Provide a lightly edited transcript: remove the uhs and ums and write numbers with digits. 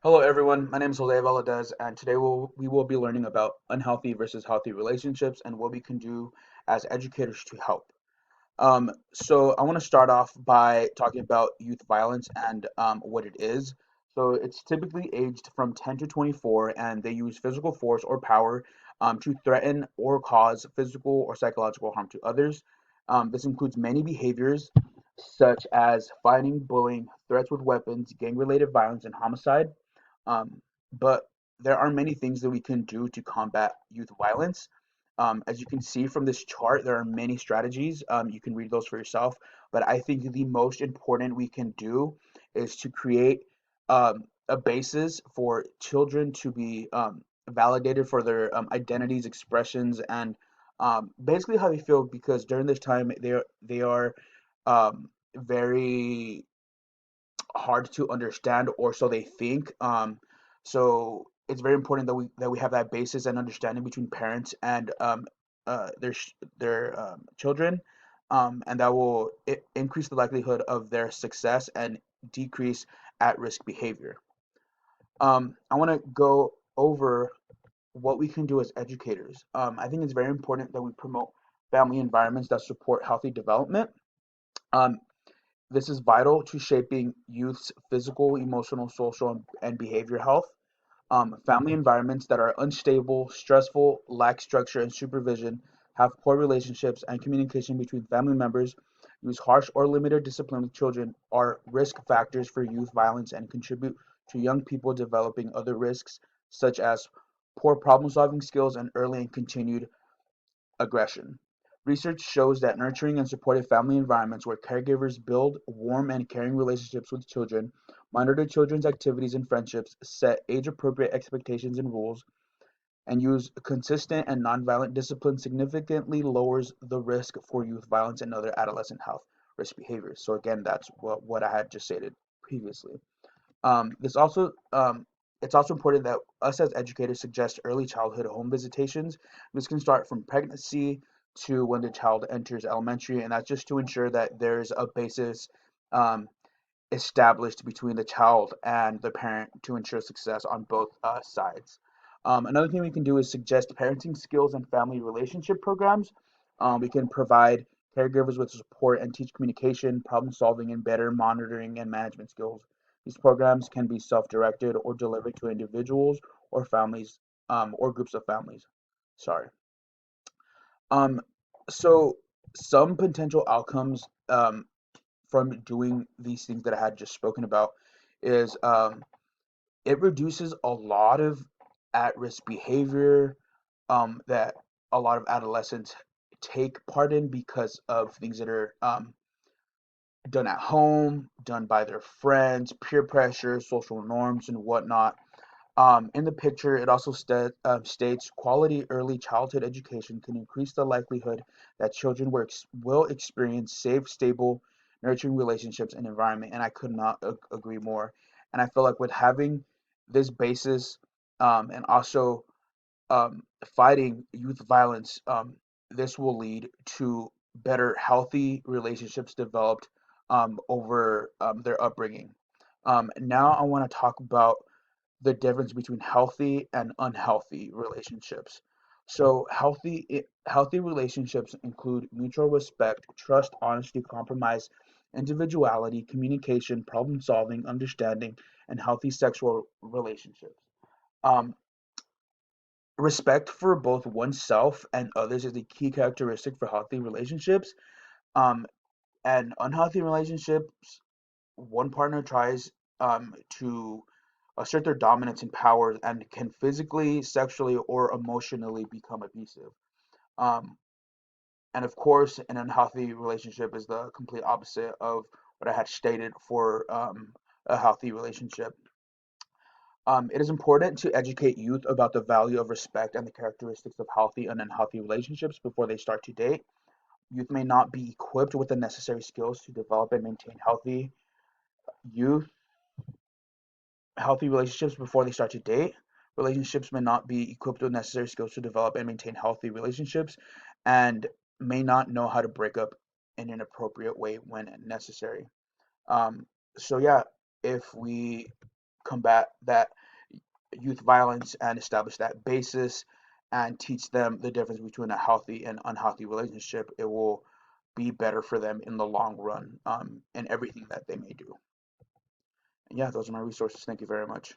Hello everyone, my name is Jose Valadez and today we will be learning about unhealthy versus healthy relationships and what we can do as educators to help. So I want to start off by talking about youth violence and what it is. So it's typically aged from 10 to 24 and they use physical force or power to threaten or cause physical or psychological harm to others. This includes many behaviors such as fighting, bullying, threats with weapons, gang-related violence, and homicide. But there are many things that we can do to combat youth violence. As you can see from this chart, there are many strategies. You can read those for yourself. But I think the most important we can do is to create a basis for children to be validated for their identities, expressions, and basically how they feel. Because during this time, they are very hard to understand, or so they think. So it's very important that we have that basis and understanding between parents and their children, and that will increase the likelihood of their success and decrease at-risk behavior. I want to go over what we can do as educators. I think it's very important that we promote family environments that support healthy development. Um, this is vital to shaping youth's physical, emotional, social, and behavior health. Family environments that are unstable, stressful, lack structure and supervision, have poor relationships and communication between family members, use harsh or limited discipline with children, are risk factors for youth violence and contribute to young people developing other risks, such as poor problem solving skills and early and continued aggression. Research shows that nurturing and supportive family environments where caregivers build warm and caring relationships with children, monitor children's activities and friendships, set age appropriate expectations and rules, and use consistent and nonviolent discipline significantly lowers the risk for youth violence and other adolescent health risk behaviors. So, again, that's what I had just stated previously. This also it's also important that us as educators suggest early childhood home visitations. This can start from pregnancy to when the child enters elementary, and that's just to ensure that there's a basis um, established between the child and the parent to ensure success on both sides. Another thing we can do is suggest parenting skills and family relationship programs. We can provide caregivers with support and teach communication, problem solving, and better monitoring and management skills. These programs can be self directed or delivered to individuals or families or groups of families. Sorry. Um, so, some potential outcomes from doing these things that I had just spoken about is it reduces a lot of at-risk behavior that a lot of adolescents take part in because of things that are done at home, done by their friends, peer pressure, social norms, and whatnot. In the picture, it also states quality early childhood education can increase the likelihood that children will experience safe, stable, nurturing relationships and environment. And I could not agree more. And I feel like with having this basis and also fighting youth violence, this will lead to better, healthy relationships developed over their upbringing. Now, I want to talk about the difference between healthy and unhealthy relationships. So healthy relationships include mutual respect, trust, honesty, compromise, individuality, communication, problem solving, understanding, and healthy sexual relationships. Um, Respect for both oneself and others is a key characteristic for healthy relationships. Um, and unhealthy relationships, one partner tries to assert their dominance and power and can physically, sexually, or emotionally become abusive. Um, and of course, an unhealthy relationship is the complete opposite of what I had stated for a healthy relationship. It is important to educate youth about the value of respect and the characteristics of healthy and unhealthy relationships before they start to date. Youth may not be equipped with the necessary skills to develop and maintain youth healthy relationships before they start to date. Relationships may not be equipped with necessary skills to develop and maintain healthy relationships and may not know how to break up in an appropriate way when necessary. Um, so, yeah, if we combat that youth violence and establish that basis and teach them the difference between a healthy and unhealthy relationship, it will be better for them in the long run, in everything that they may do. And yeah, those are my resources. Thank you very much.